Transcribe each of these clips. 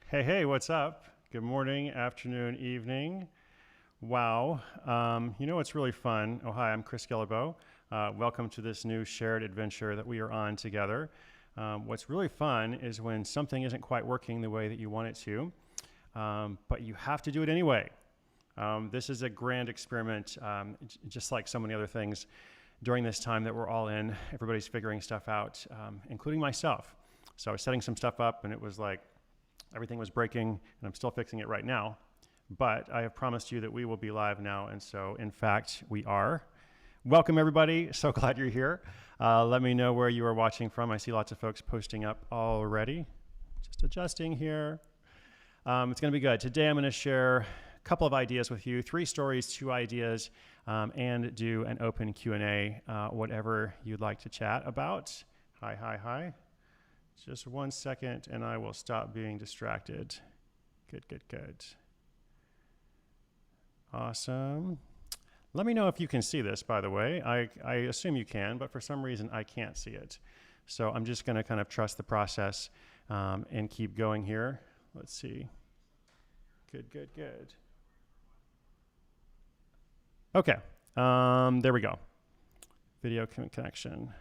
Hey, hey, what's up? Good morning, afternoon, evening. Wow. You know what's really fun? Oh, hi, I'm Chris Gillibo. Welcome to this new shared adventure that we are on together. What's really fun is when something isn't quite working the way that you want it to, but you have to do it anyway. This is a grand experiment, just like so many other things during this time that we're all in. Everybody's figuring stuff out, including myself. So I was setting some stuff up, and it was like, everything was breaking, and I'm still fixing it right now. But I have promised you that we will be live now, and so in fact, we are. Welcome, everybody. So glad you're here. Let me know where you are watching from. I see lots of folks posting up already. Just adjusting here. It's going to be good. Today, I'm going to share a couple of ideas with you, 3 stories, 2 ideas, and do an open Q&A, whatever you'd like to chat about. Hi, hi, hi. Just 1 second, and I will stop being distracted. Good, good, good. Awesome. Let me know if you can see this, by the way. I assume you can, but for some reason, I can't see it. So I'm just going to kind of trust the process and keep going here. Let's see. Good, good, good. Okay. There we go. Video connection.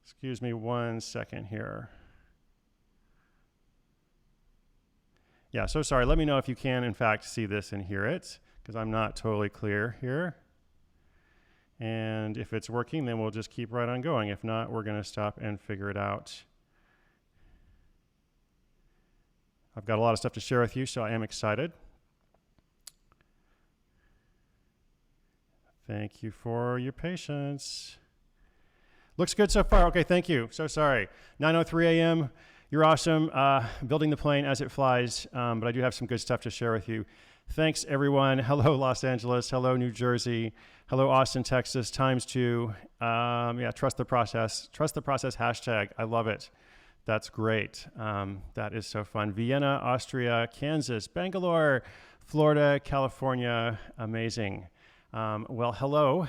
Excuse me 1 second here. Yeah, so sorry. Let me know if you can, in fact, see this and hear it, because I'm not totally clear here. And if it's working, then we'll just keep right on going. If not, we're going to stop and figure it out. I've got a lot of stuff to share with you, so I am excited. Thank you for your patience. Looks good so far. Okay, thank you. So sorry. 9:03 a.m. You're awesome. Building the plane as it flies, but I do have some good stuff to share with you. Thanks, everyone. Hello, Los Angeles. Hello, New Jersey. Hello, Austin, Texas, ×2. Yeah, trust the process. Trust the process hashtag. I love it. That's great. That is so fun. Vienna, Austria, Kansas, Bangalore, Florida, California. Amazing. Well, hello.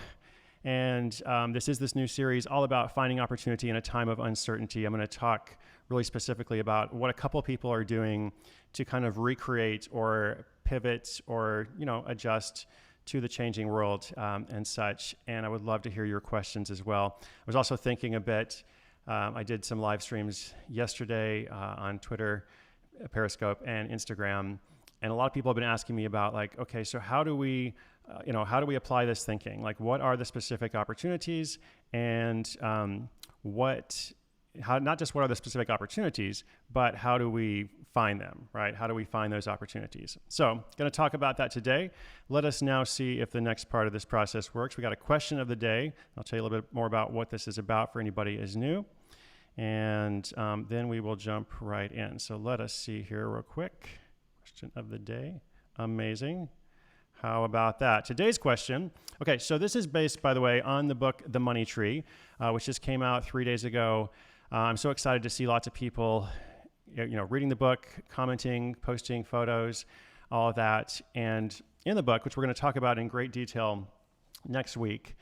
And this is this new series all about finding opportunity in a time of uncertainty. I'm going to talk really specifically about what a couple of people are doing to kind of recreate or pivot or, adjust to the changing world and such. And I would love to hear your questions as well. I was also thinking a bit, I did some live streams yesterday on Twitter, Periscope, and Instagram. And a lot of people have been asking me about okay, so how do we apply this thinking? Like, what are the specific opportunities, and not just what are the specific opportunities, but how do we find them, right? How do we find those opportunities? So, going to talk about that today. Let us now see if the next part of this process works. We got a question of the day. I'll tell you a little bit more about what this is about for anybody is new, and then we will jump right in. So let us see here real quick. Question of the day. Amazing. How about that? Today's question. Okay, so this is based, by the way, on the book The Money Tree, which just came out 3 days ago. I'm so excited to see lots of people, reading the book, commenting, posting photos, all of that. And in the book, which we're going to talk about in great detail next week,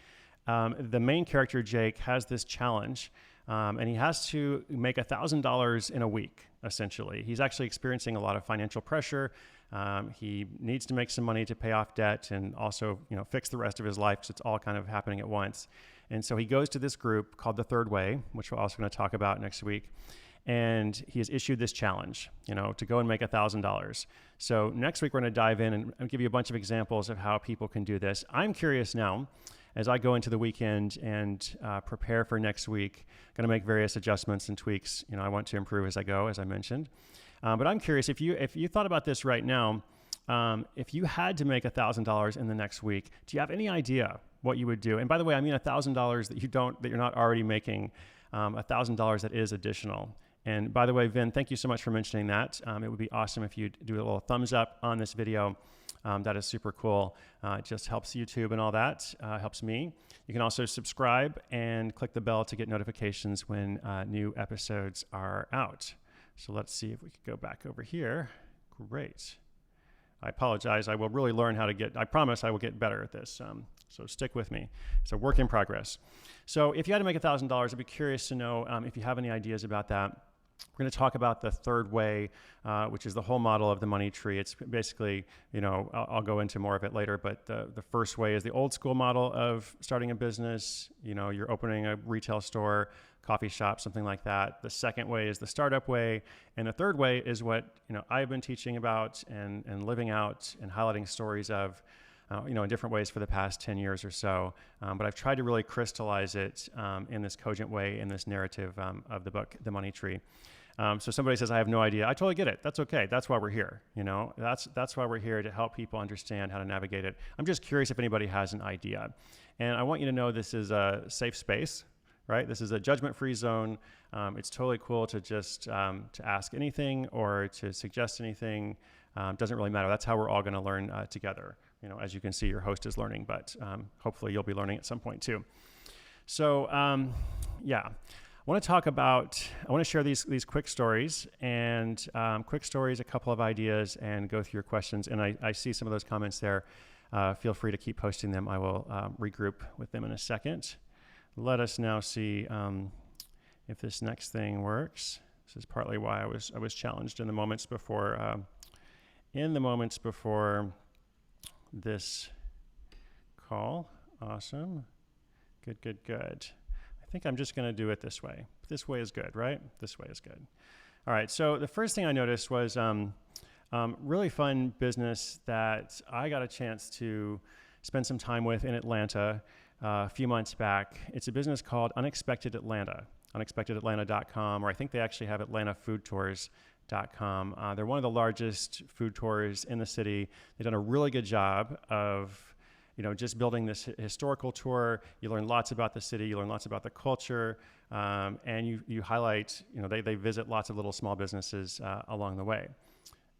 the main character, Jake, has this challenge, and he has to make $1,000 in a week, essentially. He's actually experiencing a lot of financial pressure. He needs to make some money to pay off debt and also, fix the rest of his life, because it's all kind of happening at once. And so he goes to this group called The Third Way, which we're also going to talk about next week. And he has issued this challenge, to go and make $1,000. So next week, we're going to dive in and give you a bunch of examples of how people can do this. I'm curious now, as I go into the weekend and prepare for next week, going to make various adjustments and tweaks. I want to improve as I go, as I mentioned. But I'm curious, if you thought about this right now, if you had to make $1,000 in the next week, do you have any idea what you would do? And by the way, I mean $1,000 that you're not already making, $1,000 that is additional. And by the way, Vin, thank you so much for mentioning that. It would be awesome if you'd do a little thumbs up on this video. That is super cool. It just helps YouTube and all that, helps me. You can also subscribe and click the bell to get notifications when new episodes are out. So let's see if we could go back over here. Great. I apologize. I will really learn how to I promise I will get better at this. So stick with me. It's a work in progress. So if you had to make $1,000, I'd be curious to know if you have any ideas about that. We're going to talk about the third way, which is the whole model of the money tree. It's basically, I'll go into more of it later, but the first way is the old school model of starting a business. You're opening a retail store, coffee shop, something like that. The second way is the startup way. And the third way is what, I've been teaching about and living out and highlighting stories of, in different ways for the past 10 years or so. But I've tried to really crystallize it in this cogent way, in this narrative of the book, The Money Tree. So somebody says, I have no idea. I totally get it. That's okay. That's why we're here. That's why we're here, to help people understand how to navigate it. I'm just curious if anybody has an idea. And I want you to know this is a safe space, right? This is a judgment-free zone. It's totally cool to just to ask anything or to suggest anything. Doesn't really matter. That's how we're all going to learn together. As you can see, your host is learning, but hopefully you'll be learning at some point too. So, I want to share these quick stories and a couple of ideas, and go through your questions. And I see some of those comments there. Feel free to keep posting them. I will regroup with them in a second. Let us now see if this next thing works. This is partly why I was challenged in the moments before this call. Awesome. Good. I think I'm just going to do it this way. This way is good, right? This way is good. All right. So the first thing I noticed was really fun business that I got a chance to spend some time with in Atlanta a few months back. It's a business called Unexpected Atlanta, unexpectedatlanta.com, or I think they actually have atlantafoodtours.com. They're one of the largest food tours in the city. They've done a really good job of just building this historical tour. You learn lots about the city, you learn lots about the culture, and you highlight, they visit lots of little small businesses along the way.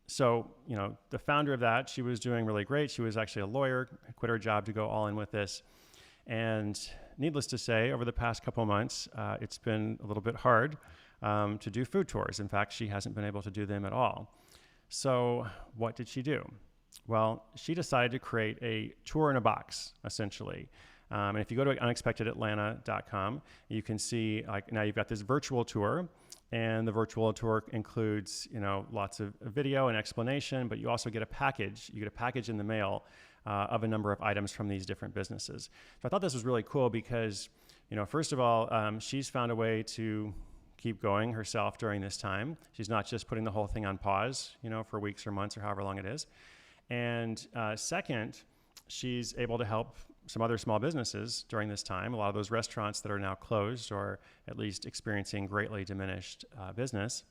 So, the founder of that, she was doing really great. She was actually a lawyer, quit her job to go all in with this. And needless to say, over the past couple of months, it's been a little bit hard to do food tours. In fact, she hasn't been able to do them at all. So what did she do? Well, she decided to create a tour in a box, essentially. And if you go to unexpectedatlanta.com, you can see, now you've got this virtual tour, and the virtual tour includes, lots of video and explanation, but you also get a package. You get a package in the mail of a number of items from these different businesses. So I thought this was really cool because, first of all, she's found a way to keep going herself during this time. She's not just putting the whole thing on pause, for weeks or months or however long it is. And second, she's able to help some other small businesses during this time, a lot of those restaurants that are now closed or at least experiencing greatly diminished business.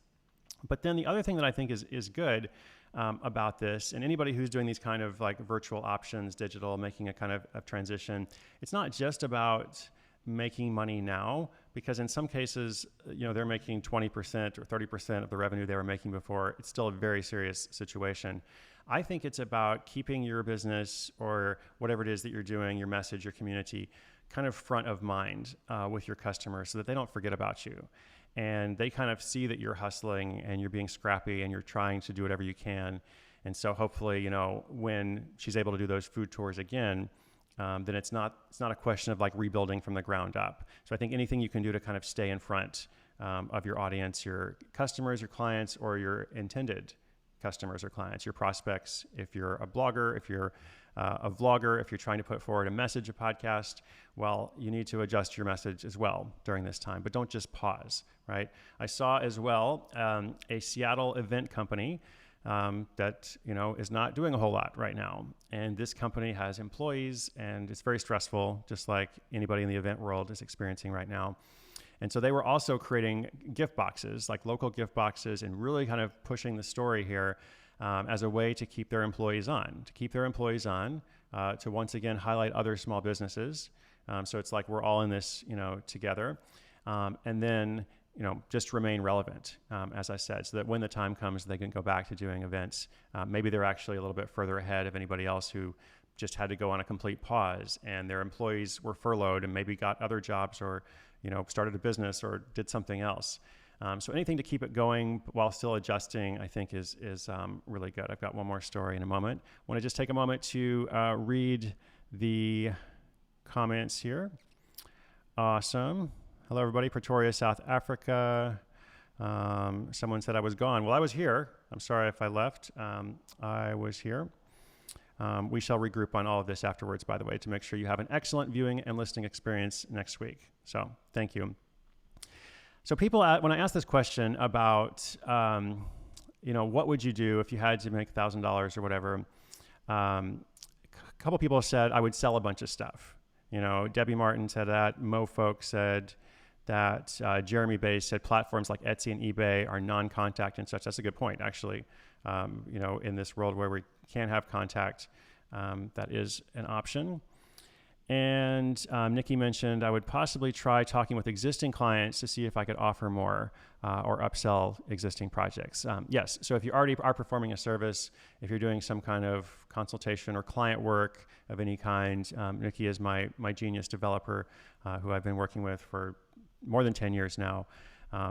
But then the other thing that I think is good about this, and anybody who's doing these kind of like virtual options, digital, making a kind of transition, it's not just about making money now, because in some cases, they're making 20% or 30% of the revenue they were making before. It's still a very serious situation. I think it's about keeping your business or whatever it is that you're doing, your message, your community, kind of front of mind with your customers so that they don't forget about you. And they kind of see that you're hustling and you're being scrappy and you're trying to do whatever you can. And so hopefully, when she's able to do those food tours again, then it's not a question of like rebuilding from the ground up. So I think anything you can do to kind of stay in front of your audience, your customers, your clients, or your intended customers or clients, your prospects, if you're a blogger, if you're a vlogger, if you're trying to put forward a message, a podcast, well, you need to adjust your message as well during this time, but don't just pause, right? I saw as well a Seattle event company that is not doing a whole lot right now. And this company has employees, and it's very stressful, just like anybody in the event world is experiencing right now. And so they were also creating gift boxes, like local gift boxes, and really kind of pushing the story here as a way to keep their employees on, to once again highlight other small businesses. So it's like we're all in this, together. And then, just remain relevant, as I said, so that when the time comes, they can go back to doing events. Maybe they're actually a little bit further ahead of anybody else who just had to go on a complete pause, and their employees were furloughed and maybe got other jobs or, started a business or did something else. So anything to keep it going while still adjusting, I think is really good. I've got one more story in a moment. I want to just take a moment to read the comments here. Awesome. Hello, everybody. Pretoria, South Africa. Someone said I was gone. Well, I was here. I'm sorry if I left. I was here. We shall regroup on all of this afterwards, by the way, to make sure you have an excellent viewing and listening experience next week. So thank you. So people, when I ask this question about, what would you do if you had to make $1,000 or whatever, a couple people said I would sell a bunch of stuff. Debbie Martin said that. Mo Folk said that. Jeremy Bay said platforms like Etsy and eBay are non-contact and such. That's a good point, actually. In this world where we can't have contact, that is an option. And Nikki mentioned I would possibly try talking with existing clients to see if I could offer more or upsell existing projects. Yes, so if you already are performing a service, if you're doing some kind of consultation or client work of any kind, Nikki is my genius developer who I've been working with for more than 10 years now.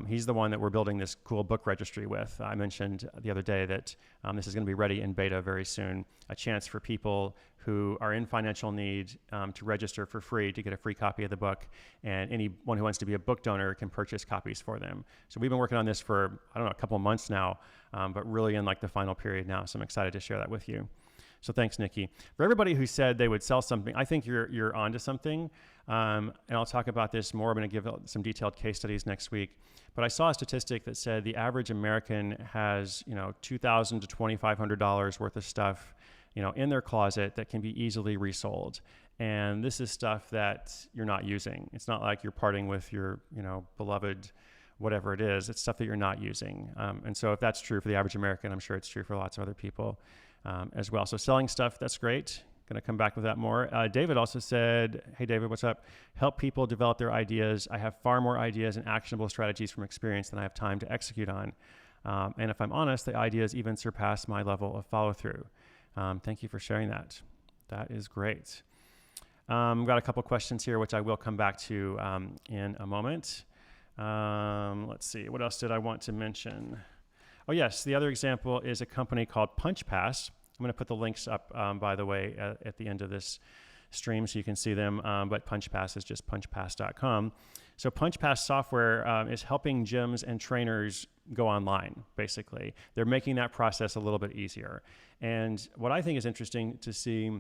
He's the one that we're building this cool book registry with. I mentioned the other day that this is going to be ready in beta very soon, a chance for people who are in financial need to register for free to get a free copy of the book, and anyone who wants to be a book donor can purchase copies for them. So we've been working on this for, a couple of months now, but really in the final period now, so I'm excited to share that with you. So thanks, Nikki. For everybody who said they would sell something, I think you're onto something. And I'll talk about this more. I'm going to give some detailed case studies next week. But I saw a statistic that said the average American has, $2,000 to $2,500 worth of stuff, in their closet that can be easily resold. And this is stuff that you're not using. It's not like you're parting with your, beloved whatever it is. It's stuff that you're not using. And so if that's true for the average American, I'm sure it's true for lots of other people as well. So selling stuff, that's great. Going to come back with that more. David also said, hey, David, what's up? Help people develop their ideas. I have far more ideas and actionable strategies from experience than I have time to execute on. And if I'm honest, the ideas even surpass my level of follow through. Thank you for sharing that. That is great. Got a couple questions here, which I will come back to in a moment. Let's see. What else did I want to mention? Oh, yes. The other example is a company called PunchPass. I'm going to put the links up, by the way, at the end of this stream so you can see them. But PunchPass is just punchpass.com. So PunchPass software is helping gyms and trainers go online, basically. They're making that process a little bit easier. And what I think is interesting to see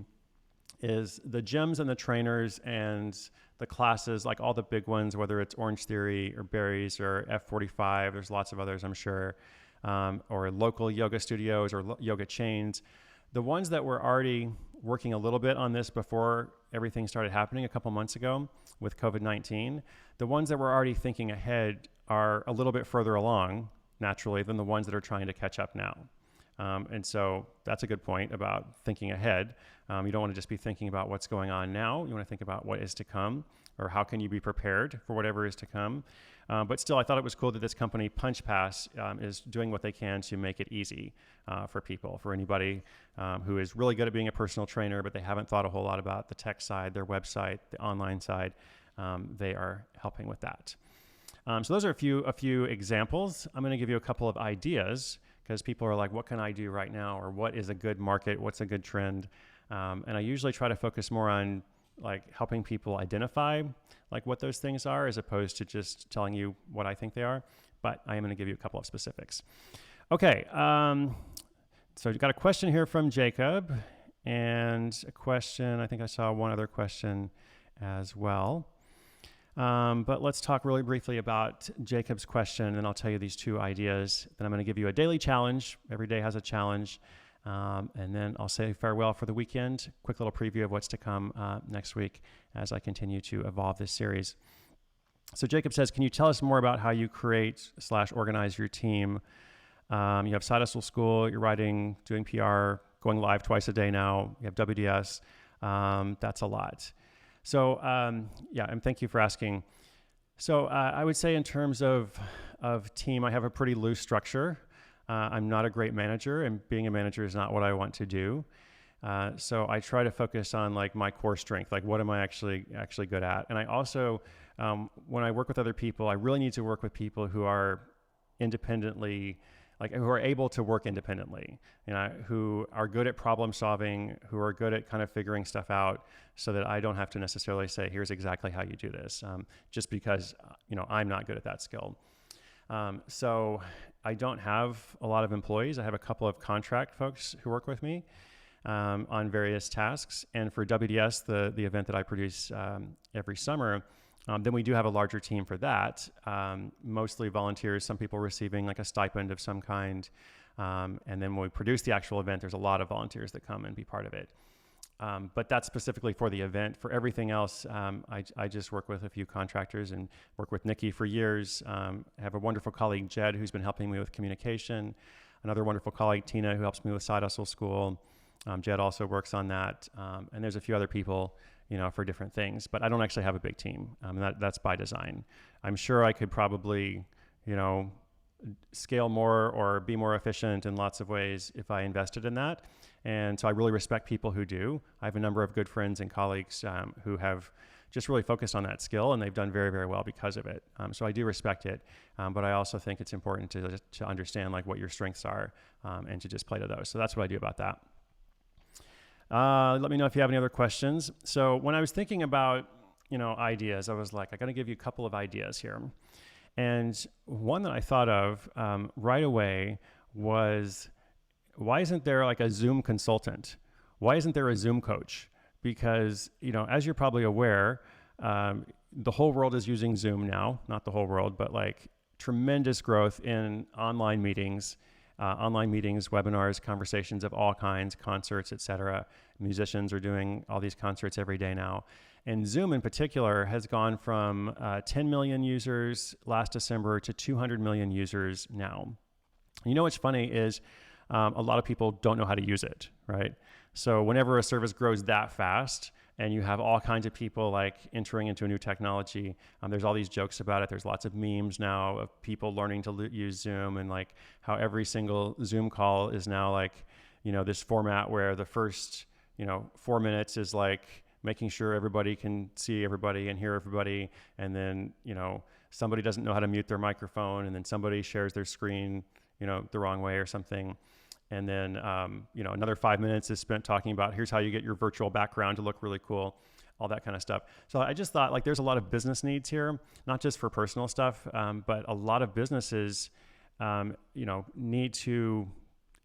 is the gyms and the trainers and the classes, like all the big ones, whether it's Orange Theory or Barry's or F45, there's lots of others, I'm sure, or local yoga studios or yoga chains. The ones that were already working a little bit on this before everything started happening a couple months ago with COVID-19, the ones that were already thinking ahead are a little bit further along, naturally, than the ones that are trying to catch up now. And so that's a good point about thinking ahead. You don't want to just be thinking about what's going on now. You want to think about what is to come, or how can you be prepared for whatever is to come. But still, I thought it was cool that this company, PunchPass, is doing what they can to make it easy for people, for anybody who is really good at being a personal trainer, but they haven't thought a whole lot about the tech side, their website, the online side. They are helping with that. So those are a few examples. I'm going to give you a couple of ideas, because people are like, what can I do right now? Or what is a good market? What's a good trend? And I usually try to focus more on helping people identify what those things are, as opposed to just telling you what I think they are. But I am going to give you a couple of specifics. Okay. So you got a question here from Jacob, and a question, I think I saw one other question as well. But let's talk really briefly about Jacob's question, and I'll tell you these two ideas. Then I'm going to give you a daily challenge. Every day has a challenge. And then I'll say farewell for the weekend. Quick little preview of what's to come next week as I continue to evolve this series. So Jacob says, can you tell us more about how you create/organize your team? You have Side Hustle School, you're writing, doing PR, going live twice a day now. You have WDS. That's a lot. So and thank you for asking. So I would say in terms of team, I have a pretty loose structure. I'm not a great manager, and being a manager is not what I want to do. So I try to focus on my core strength, what am I actually good at? And I also, when I work with other people, I really need to work with people who are independently like who are able to work independently, who are good at problem solving, who are good at kind of figuring stuff out, so that I don't have to necessarily say, here's exactly how you do this, just because I'm not good at that skill. So I don't have a lot of employees. I have a couple of contract folks who work with me on various tasks. And for WDS, the event that I produce every summer, then we do have a larger team for that, mostly volunteers, some people receiving like a stipend of some kind. And then when we produce the actual event, there's a lot of volunteers that come and be part of it. But that's specifically for the event. For everything else, I just work with a few contractors and work with Nikki for years. I have a wonderful colleague, Jed, who's been helping me with communication. Another wonderful colleague, Tina, who helps me with Side Hustle School. Jed also works on that. And there's a few other people, for different things. But I don't actually have a big team. That's by design. I'm sure I could probably, scale more or be more efficient in lots of ways if I invested in that. And so I really respect people who do. I have a number of good friends and colleagues who have just really focused on that skill, and they've done very, very well because of it. So I do respect it, but I also think it's important to understand like what your strengths are and to just play to those. So that's what I do about that. Let me know if you have any other questions. So when I was thinking about, ideas, I was like, I got to give you a couple of ideas here. And one that I thought of right away was, why isn't there like a Zoom consultant? Why isn't there a Zoom coach? Because, as you're probably aware, the whole world is using Zoom now, not the whole world, but like tremendous growth in online meetings, webinars, conversations of all kinds, concerts, etc. Musicians are doing all these concerts every day now. And Zoom in particular has gone from 10 million users last December to 200 million users now. What's funny is a lot of people don't know how to use it, right? So whenever a service grows that fast and you have all kinds of people like entering into a new technology, there's all these jokes about it. There's lots of memes now of people learning to use Zoom, and like how every single Zoom call is now like, this format where the first, 4 minutes is like making sure everybody can see everybody and hear everybody. And then, somebody doesn't know how to mute their microphone, and then somebody shares their screen, the wrong way or something. And then, another 5 minutes is spent talking about here's how you get your virtual background to look really cool, all that kind of stuff. So I just thought like there's a lot of business needs here, not just for personal stuff, but a lot of businesses, need to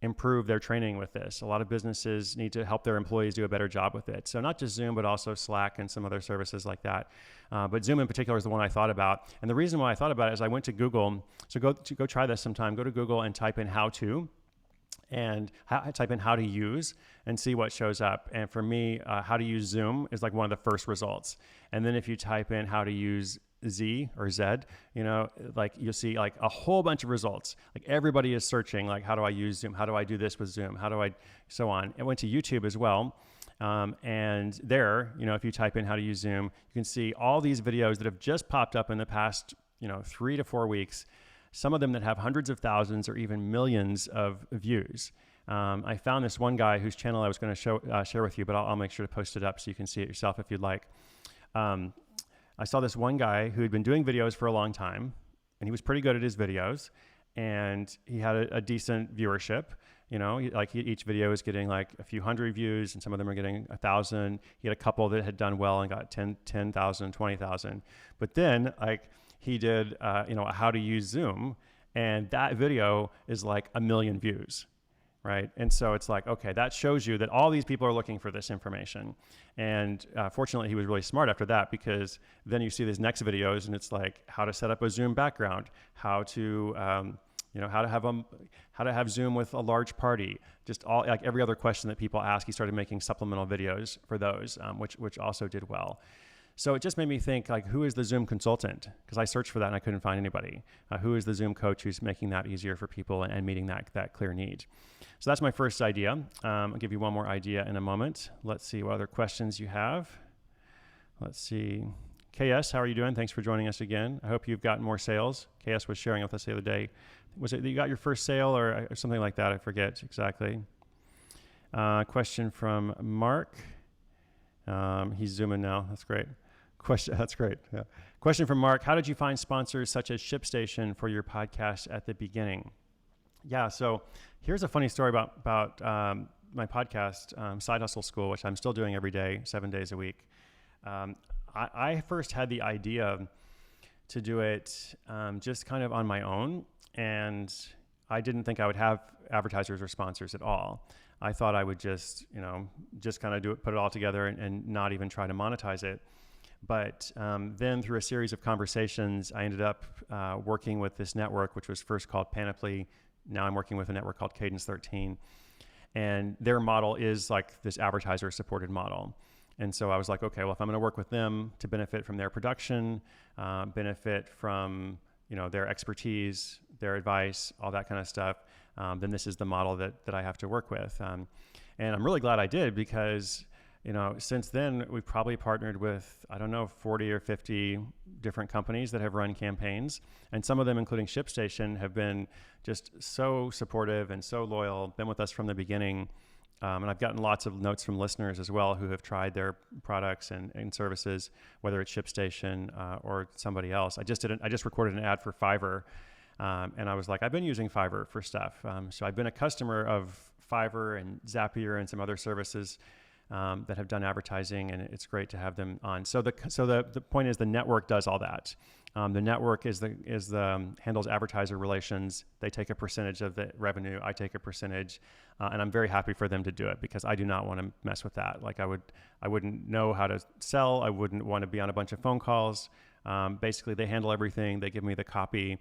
improve their training with this. A lot of businesses need to help their employees do a better job with it. So not just Zoom, but also Slack and some other services like that. But Zoom in particular is the one I thought about. And the reason why I thought about it is I went to Google. So go try this sometime. Go to Google and type in how to, and type in how to use and see what shows up. And for me, how to use Zoom is like one of the first results. And then if you type in how to use Z or Z, like you'll see like a whole bunch of results. Like everybody is searching, like, how do I use Zoom? How do I do this with Zoom? How do I, so on. It went to YouTube as well. And there, if you type in how to use Zoom, you can see all these videos that have just popped up in the past, 3 to 4 weeks. Some of them that have hundreds of thousands or even millions of views. I found this one guy whose channel I was going to share with you, but I'll make sure to post it up so you can see it yourself if you'd like. I saw this one guy who had been doing videos for a long time, and he was pretty good at his videos, and he had a decent viewership. Each video is getting like a few hundred views, and some of them are getting 1,000. He had a couple that had done well and got 10,000, 20,000. But then he did, how to use Zoom, and that video is like 1 million views, right? And so it's like, okay, that shows you that all these people are looking for this information. And fortunately, he was really smart after that, because then you see these next videos, and it's like how to set up a Zoom background, how to have Zoom with a large party, just all like every other question that people ask. He started making supplemental videos for those, which also did well. So it just made me think, like, who is the Zoom consultant? Because I searched for that and I couldn't find anybody. Who is the Zoom coach who's making that easier for people and meeting that clear need? So that's my first idea. I'll give you one more idea in a moment. Let's see what other questions you have. Let's see. KS, how are you doing? Thanks for joining us again. I hope you've gotten more sales. KS was sharing with us the other day. Was it that you got your first sale or something like that? I forget exactly. Question from Mark. He's zooming now. That's great. That's great. Yeah. Question from Mark. How did you find sponsors such as ShipStation for your podcast at the beginning? Yeah. So here's a funny story about my podcast, Side Hustle School, which I'm still doing every day, 7 days a week. I first had the idea to do it just kind of on my own, and I didn't think I would have advertisers or sponsors at all. I thought I would just kind of do it, put it all together, and not even try to monetize it. But then through a series of conversations, I ended up working with this network, which was first called Panoply. Now I'm working with a network called Cadence 13. And their model is like this advertiser supported model. And so I was like, okay, well, if I'm going to work with them to benefit from their production, benefit from their expertise, their advice, all that kind of stuff, then this is the model that I have to work with. And I'm really glad I did, because since then we've probably partnered with, 40 or 50 different companies that have run campaigns. And some of them, including ShipStation, have been just so supportive and so loyal, been with us from the beginning. And I've gotten lots of notes from listeners as well who have tried their products and services, whether it's ShipStation or somebody else. I just recorded an ad for Fiverr, and I was like, I've been using Fiverr for stuff. So I've been a customer of Fiverr and Zapier and some other services that have done advertising, and it's great to have them on. So the point is, the network does all that. The network handles advertiser relations. They take a percentage of the revenue. I take a percentage, and I'm very happy for them to do it, because I do not want to mess with that. Like I wouldn't know how to sell. I wouldn't want to be on a bunch of phone calls. Basically, they handle everything. They give me the copy,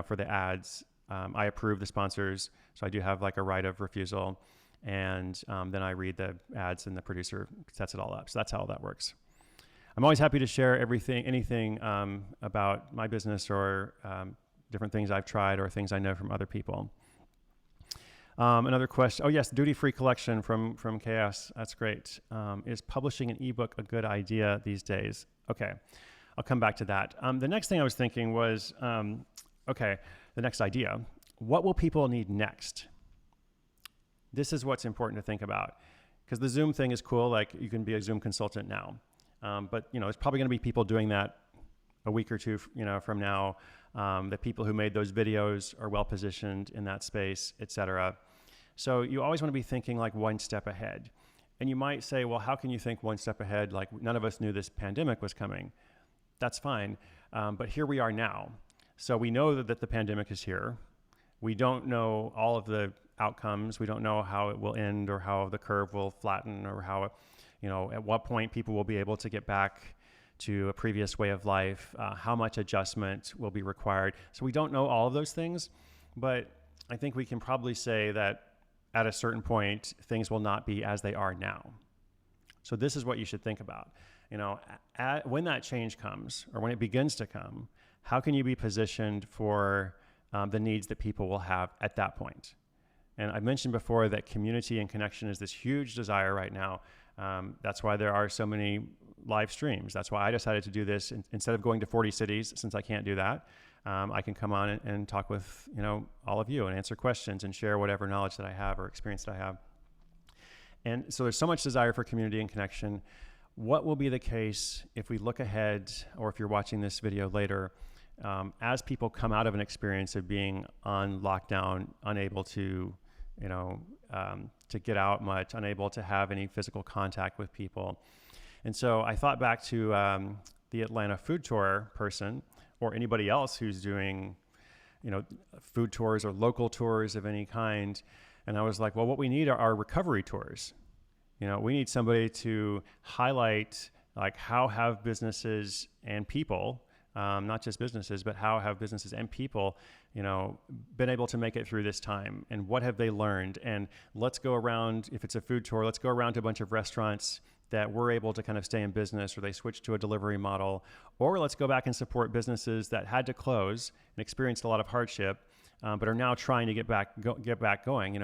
for the ads. I approve the sponsors, so I do have like a right of refusal. And then I read the ads, and the producer sets it all up. So that's how that works. I'm always happy to share anything about my business, or different things I've tried, or things I know from other people. Another question. Oh yes, duty-free collection from KS. That's great. Is publishing an ebook a good idea these days? Okay, I'll come back to that. The next thing I was thinking was, the next idea. What will people need next? This is what's important to think about, because the Zoom thing is cool. Like, you can be a Zoom consultant now, but it's probably going to be people doing that a week or two, from now. The people who made those videos are well positioned in that space, et cetera. So you always want to be thinking like one step ahead. And you might say, well, how can you think one step ahead? Like, none of us knew this pandemic was coming. That's fine, but here we are now. So we know that the pandemic is here. We don't know all of the outcomes. We don't know how it will end, or how the curve will flatten, or how, at what point people will be able to get back to a previous way of life, how much adjustment will be required. So we don't know all of those things, but I think we can probably say that at a certain point, things will not be as they are now. So this is what you should think about. When that change comes, or when it begins to come, how can you be positioned for the needs that people will have at that point? And I mentioned before that community and connection is this huge desire right now. That's why there are so many live streams. That's why I decided to do this. Instead of going to 40 cities, since I can't do that, I can come on and talk with all of you, and answer questions, and share whatever knowledge that I have or experience that I have. And so there's so much desire for community and connection. What will be the case if we look ahead, or if you're watching this video later, as people come out of an experience of being on lockdown, unable to to get out much, unable to have any physical contact with people. And so I thought back to the Atlanta food tour person, or anybody else who's doing, food tours or local tours of any kind. And I was like, well, what we need are recovery tours. We need somebody to highlight, like, how have businesses and people, not just businesses, but how have businesses and people, been able to make it through this time, and what have they learned? And let's go around, if it's a food tour, let's go around to a bunch of restaurants that were able to kind of stay in business, or they switched to a delivery model, or let's go back and support businesses that had to close and experienced a lot of hardship, but are now trying to get back going.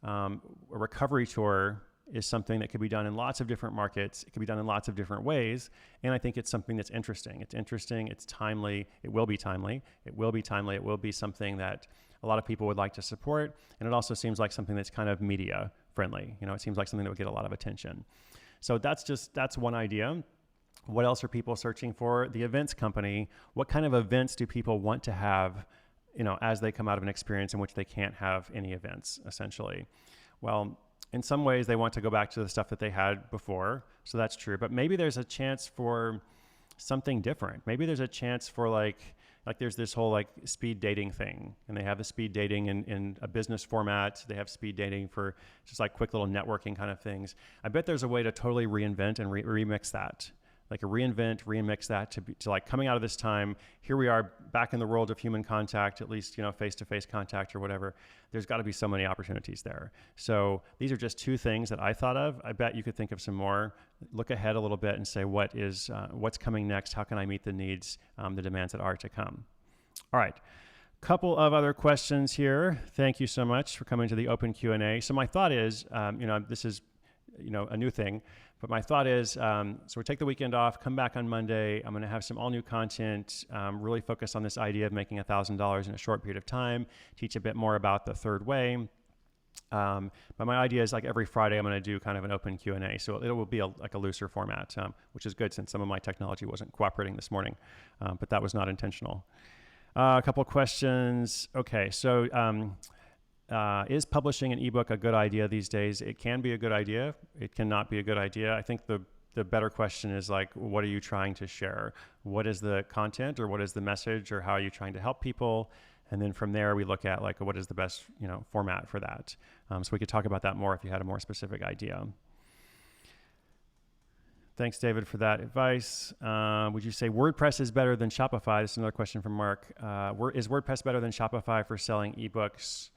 A recovery tour is something that could be done in lots of different markets. It could be done in lots of different ways. And I think it's something that's interesting. It's interesting. It's timely. It will be timely. It will be timely. It will be something that a lot of people would like to support. And it also seems like something that's kind of media friendly. It seems like something that would get a lot of attention. So that's one idea. What else are people searching for? The events company. What kind of events do people want to have as they come out of an experience in which they can't have any events, essentially. Well, in some ways, they want to go back to the stuff that they had before, so that's true. But maybe there's a chance for something different. Maybe there's a chance for like there's this whole like speed dating thing, and they have the speed dating in a business format. They have speed dating for just like quick little networking kind of things. I bet there's a way to totally reinvent and remix that. Like a remix that to like coming out of this time, here we are back in the world of human contact, at least, face-to-face contact or whatever. There's got to be so many opportunities there. So these are just two things that I thought of. I bet you could think of some more. Look ahead a little bit and say, what's coming next? How can I meet the needs, the demands that are to come? All right. Couple of other questions here. Thank you so much for coming to the open Q&A. So my thought is, this is, a new thing. But my thought is, so we take the weekend off, come back on Monday. I'm going to have some all new content, really focus on this idea of making $1,000 in a short period of time, teach a bit more about the third way. But my idea is like every Friday, I'm going to do kind of an open Q&A. So it will be like a looser format, which is good since some of my technology wasn't cooperating this morning, but that was not intentional. A couple of questions. Okay, so is publishing an ebook a good idea these days? It can be a good idea. It cannot be a good idea. I think the better question is like, what are you trying to share? What is the content, or what is the message, or how are you trying to help people? And then from there, we look at like, what is the best format for that? So we could talk about that more if you had a more specific idea. Thanks, David, for that advice. Would you say WordPress is better than Shopify? This is another question from Mark. Is WordPress better than Shopify for selling ebooks?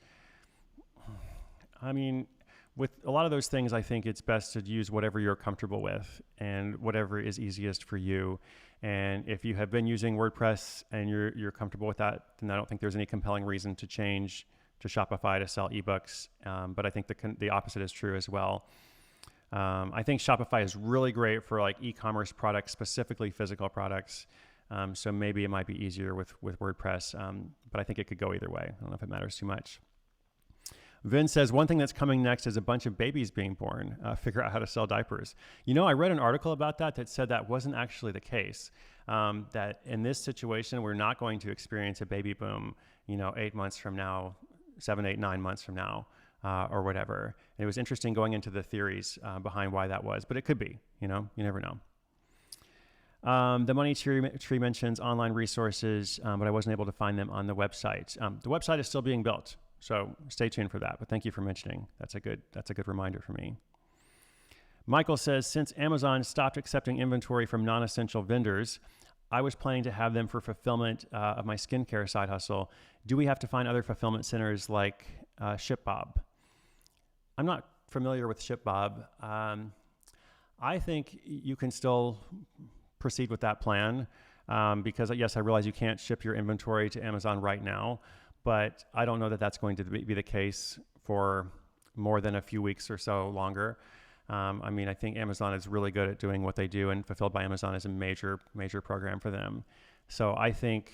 I mean, with a lot of those things, I think it's best to use whatever you're comfortable with and whatever is easiest for you. And if you have been using WordPress and you're comfortable with that, then I don't think there's any compelling reason to change to Shopify to sell ebooks. But I think the opposite is true as well. I think Shopify is really great for like e-commerce products, specifically physical products. So maybe it might be easier with WordPress, but I think it could go either way. I don't know if it matters too much. Vin says, one thing that's coming next is a bunch of babies being born. Figure out how to sell diapers. I read an article about that said that wasn't actually the case. That in this situation, we're not going to experience a baby boom, 8 months from now, 7, 8, 9 months from now, or whatever. And it was interesting going into the theories behind why that was, but it could be, you never know. The Money Tree mentions online resources, but I wasn't able to find them on the website. The website is still being built. So stay tuned for that, but thank you for mentioning. That's a good reminder for me. Michael says, since Amazon stopped accepting inventory from non-essential vendors, I was planning to have them for fulfillment of my skincare side hustle. Do we have to find other fulfillment centers like ShipBob? I'm not familiar with ShipBob. I think you can still proceed with that plan because yes, I realize you can't ship your inventory to Amazon right now, but I don't know that that's going to be the case for more than a few weeks or so longer. I think Amazon is really good at doing what they do, and Fulfilled by Amazon is a major program for them. So I think,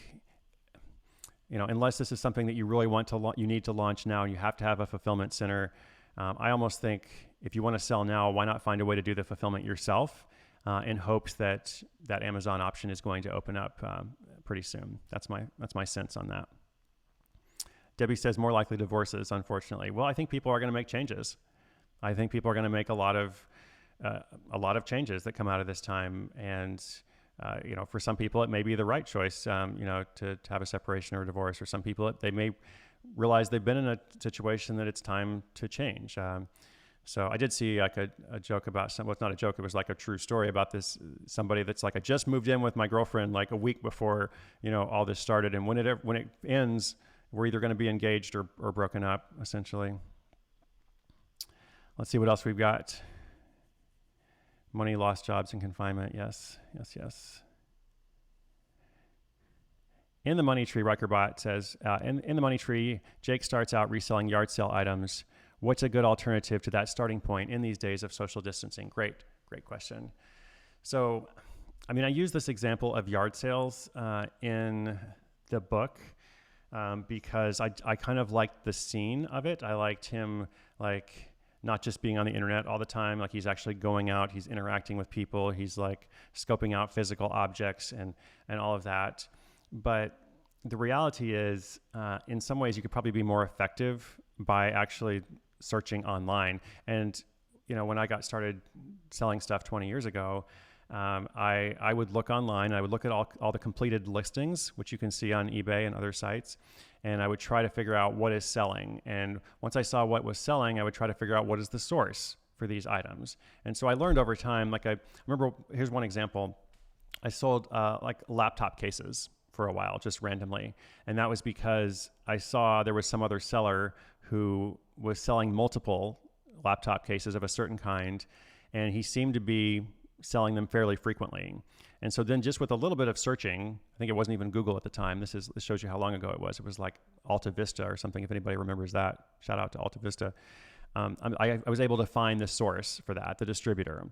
unless this is something that you really you need to launch now, and you have to have a fulfillment center, I almost think if you want to sell now, why not find a way to do the fulfillment yourself in hopes that Amazon option is going to open up pretty soon. That's my sense on that. Debbie says more likely divorces, unfortunately. Well, I think people are going to make changes. I think people are going to make a lot of changes that come out of this time. And, for some people, it may be the right choice, to have a separation or a divorce. Or some people, they may realize they've been in a situation that it's time to change. So I did see like a joke about well, it's not a joke. It was like a true story about somebody that's like, I just moved in with my girlfriend like a week before, all this started. And when it ends, we're either going to be engaged or broken up, essentially. Let's see what else we've got. Money, lost jobs, and confinement. Yes. In the Money Tree, Rikerbot says, in the Money Tree, Jake starts out reselling yard sale items. What's a good alternative to that starting point in these days of social distancing? Great question. So, I use this example of yard sales in the book because I kind of liked the scene of it. I liked him like not just being on the internet all the time, like he's actually going out, he's interacting with people, he's like scoping out physical objects and all of that. But the reality is, in some ways, you could probably be more effective by actually searching online. And when I got started selling stuff 20 years ago, I would look online. I would look at all the completed listings, which you can see on eBay and other sites, and I would try to figure out what is selling. And once I saw what was selling, I would try to figure out what is the source for these items. And so I learned over time. Like, I remember, here's one example. I sold like laptop cases for a while, just randomly. And that was because I saw there was some other seller who was selling multiple laptop cases of a certain kind, and he seemed to be selling them fairly frequently. And so then, just with a little bit of searching, I think it wasn't even Google at the time. This shows you how long ago it was. It was like Alta Vista or something, if anybody remembers that. Shout out to Alta Vista. I was able to find the source for that, the distributor.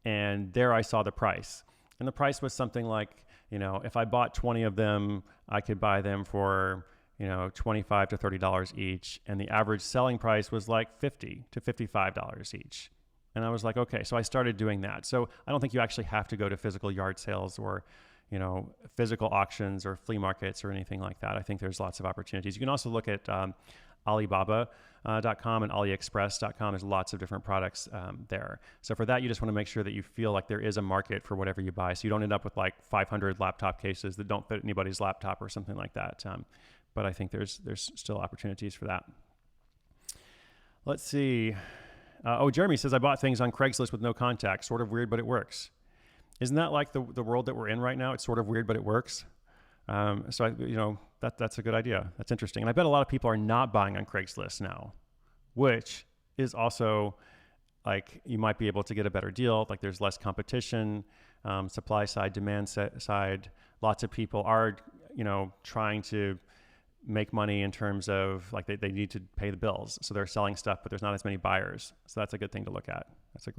And there I saw the price. And the price was something like, if I bought 20 of them, I could buy them for, $25 to $30 each. And the average selling price was like $50 to $55 each. And I was like, okay, so I started doing that. So I don't think you actually have to go to physical yard sales or, physical auctions or flea markets or anything like that. I think there's lots of opportunities. You can also look at Alibaba.com and AliExpress.com. There's lots of different products there. So for that, you just want to make sure that you feel like there is a market for whatever you buy. So you don't end up with like 500 laptop cases that don't fit anybody's laptop or something like that. But I think there's still opportunities for that. Let's see. Jeremy says, I bought things on Craigslist with no contact. Sort of weird, but it works. Isn't that like the world that we're in right now? It's sort of weird, but it works. So that's a good idea. That's interesting. And I bet a lot of people are not buying on Craigslist now, which is also like, you might be able to get a better deal. Like, there's less competition, supply side, demand side. Lots of people are, trying to make money in terms of like they need to pay the bills. So they're selling stuff, but there's not as many buyers. So that's a good thing to look at. That's a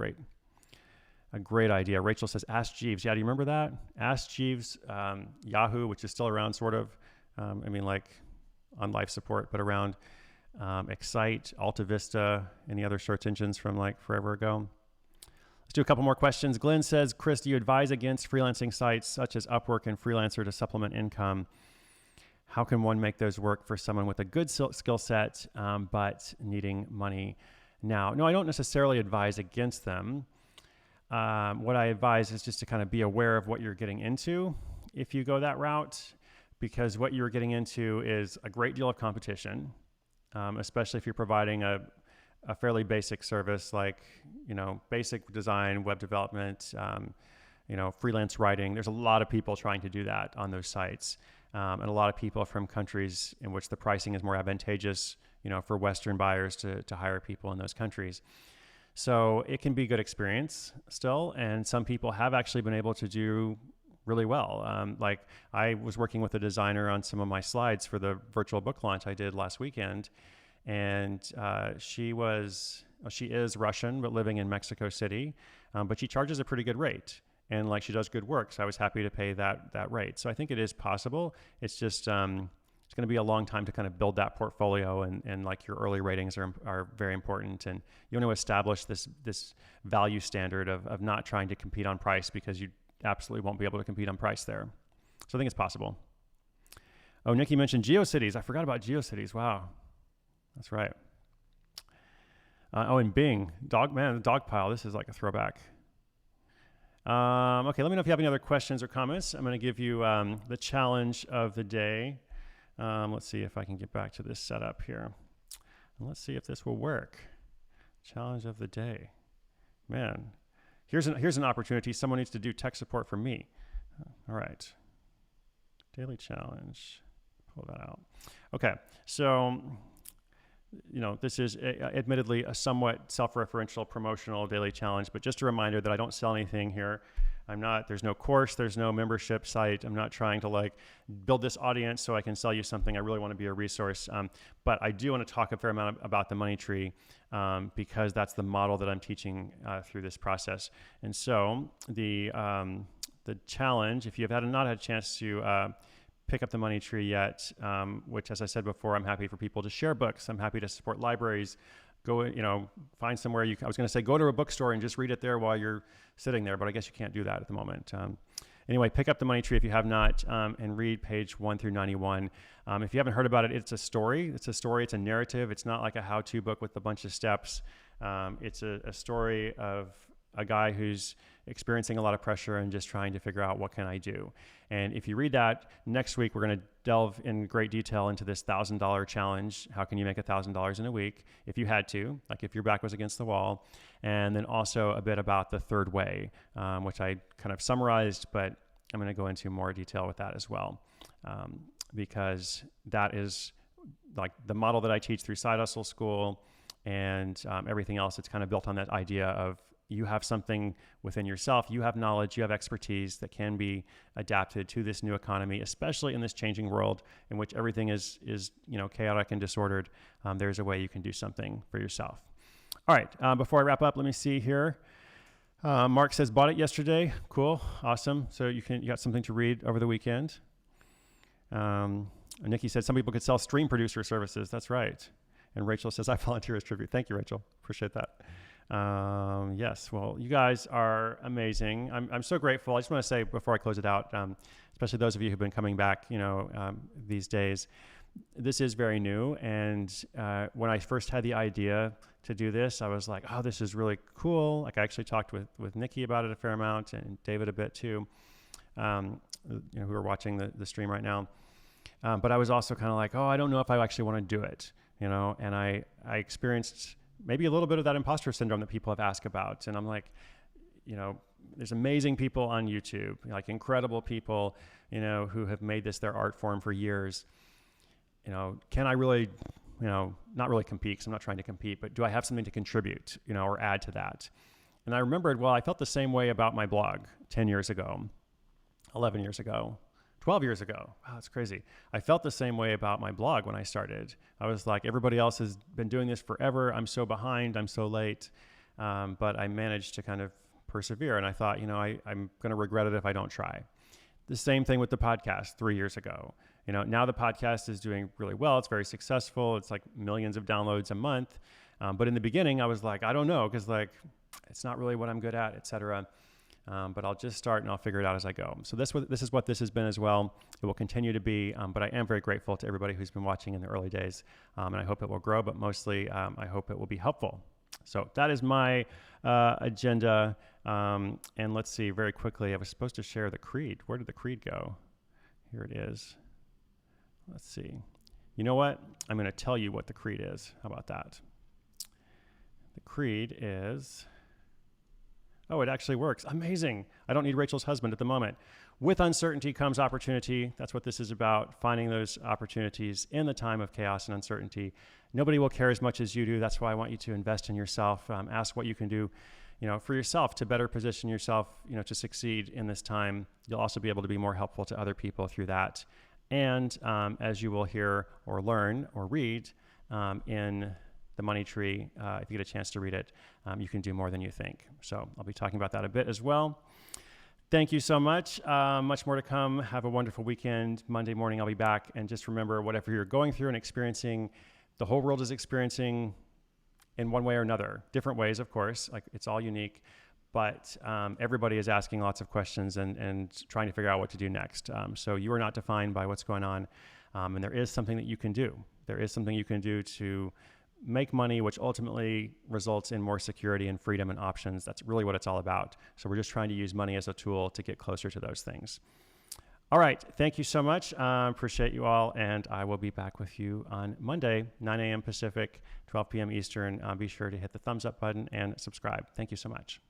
great idea. Rachel says, Ask Jeeves. Yeah, do you remember that? Ask Jeeves, Yahoo, which is still around sort of. Like on life support, but around Excite, Alta Vista, any other search engines from like forever ago. Let's do a couple more questions. Glenn says, Chris, do you advise against freelancing sites such as Upwork and Freelancer to supplement income? How can one make those work for someone with a good skill set, but needing money now? No, I don't necessarily advise against them. What I advise is just to kind of be aware of what you're getting into if you go that route, because what you're getting into is a great deal of competition, especially if you're providing a fairly basic service like, basic design, web development, freelance writing. There's a lot of people trying to do that on those sites. And a lot of people from countries in which the pricing is more advantageous, for Western buyers to hire people in those countries. So it can be a good experience still. And some people have actually been able to do really well. Like, I was working with a designer on some of my slides for the virtual book launch I did last weekend. And she is Russian, but living in Mexico City. But she charges a pretty good rate. And like, she does good work. So I was happy to pay that rate. So I think it is possible. It's just, it's going to be a long time to kind of build that portfolio, and like, your early ratings are very important. And you want to establish this value standard of not trying to compete on price, because you absolutely won't be able to compete on price there. So I think it's possible. Oh, Nikki mentioned GeoCities. I forgot about GeoCities. Wow. That's right. And Bing. The dog pile. This is like a throwback. Okay, let me know if you have any other questions or comments. I'm going to give you the challenge of the day. Let's see if I can get back to this setup here. And let's see if this will work. Challenge of the day. Man, here's an opportunity. Someone needs to do tech support for me. All right. Daily challenge. Pull that out. Okay, so this is admittedly a somewhat self-referential promotional daily challenge, but just a reminder that I don't sell anything here. There's no course, there's no membership site. I'm not trying to like build this audience so I can sell you something. I really want to be a resource. But I do want to talk a fair amount about the money tree, because that's the model that I'm teaching through this process. And so the challenge, if you have not had a chance to pick up the money tree yet, which, as I said before, I'm happy for people to share books. I'm happy to support libraries. Go, find somewhere I was going to say, go to a bookstore and just read it there while you're sitting there, but I guess you can't do that at the moment. Anyway, pick up the Money Tree if you have not, and read page 1 through 91. If you haven't heard about it, it's a story. It's a narrative. It's not like a how-to book with a bunch of steps. It's a story of a guy who's experiencing a lot of pressure and just trying to figure out, what can I do? And if you read that, next week we're going to delve in great detail into this $1,000 challenge. How can you make $1,000 in a week if you had to, like if your back was against the wall? And then also a bit about the third way, which I kind of summarized, but I'm going to go into more detail with that as well, because that is like the model that I teach through Side Hustle School, and everything else. It's kind of built on that idea of you have something within yourself, you have knowledge, you have expertise that can be adapted to this new economy, especially in this changing world in which everything is chaotic and disordered. There's a way you can do something for yourself. All right, before I wrap up, let me see here. Mark says, bought it yesterday. Cool, awesome. So you got something to read over the weekend. Nikki said, some people could sell stream producer services. That's right. And Rachel says, I volunteer as tribute. Thank you, Rachel. Appreciate that. Yes, well, you guys are amazing. I'm so grateful. I just want to say before I close it out, especially those of you who've been coming back, these days, this is very new. And when I first had the idea to do this, I was like, oh, this is really cool. Like I actually talked with Nikki about it a fair amount, and David a bit too, who are watching the stream right now. But I was also kind of like, oh, I don't know if I actually want to do it, and I experienced maybe a little bit of that imposter syndrome that people have asked about. And I'm like, there's amazing people on YouTube, like incredible people, who have made this their art form for years. Can I really, not really compete, because I'm not trying to compete, but do I have something to contribute, or add to that? And I remembered, well, I felt the same way about my blog 10 years ago, 11 years ago, 12 years ago. Wow, that's crazy. I felt the same way about my blog when I started. I was like, everybody else has been doing this forever. I'm so behind. I'm so late. But I managed to kind of persevere. And I thought, I'm going to regret it if I don't try. The same thing with the podcast 3 years ago. Now the podcast is doing really well. It's very successful. It's like millions of downloads a month. But in the beginning, I was like, I don't know, because it's not really what I'm good at, et cetera. But I'll just start and I'll figure it out as I go. So this is what this has been as well. It will continue to be, but I am very grateful to everybody who's been watching in the early days. And I hope it will grow, but mostly I hope it will be helpful. So that is my agenda. And let's see very quickly, I was supposed to share the creed. Where did the creed go? Here it is. Let's see. You know what? I'm going to tell you what the creed is. How about that? The creed is... Oh, it actually works. Amazing. I don't need Rachel's husband at the moment. With uncertainty comes opportunity. That's what this is about, finding those opportunities in the time of chaos and uncertainty. Nobody will care as much as you do. That's why I want you to invest in yourself. Ask what you can do, for yourself to better position yourself, to succeed in this time. You'll also be able to be more helpful to other people through that. And as you will hear or learn or read in the Money Tree, if you get a chance to read it, you can do more than you think. So I'll be talking about that a bit as well. Thank you so much. Much more to come. Have a wonderful weekend. Monday morning, I'll be back. And just remember, whatever you're going through and experiencing, the whole world is experiencing in one way or another. Different ways, of course. Like it's all unique. But everybody is asking lots of questions and trying to figure out what to do next. So you are not defined by what's going on. And there is something that you can do. There is something you can do to make money, which ultimately results in more security and freedom and options. That's really what it's all about. So we're just trying to use money as a tool to get closer to those things. All right. Thank you so much. Appreciate you all. And I will be back with you on Monday, 9 a.m. Pacific, 12 p.m. Eastern. Be sure to hit the thumbs up button and subscribe. Thank you so much.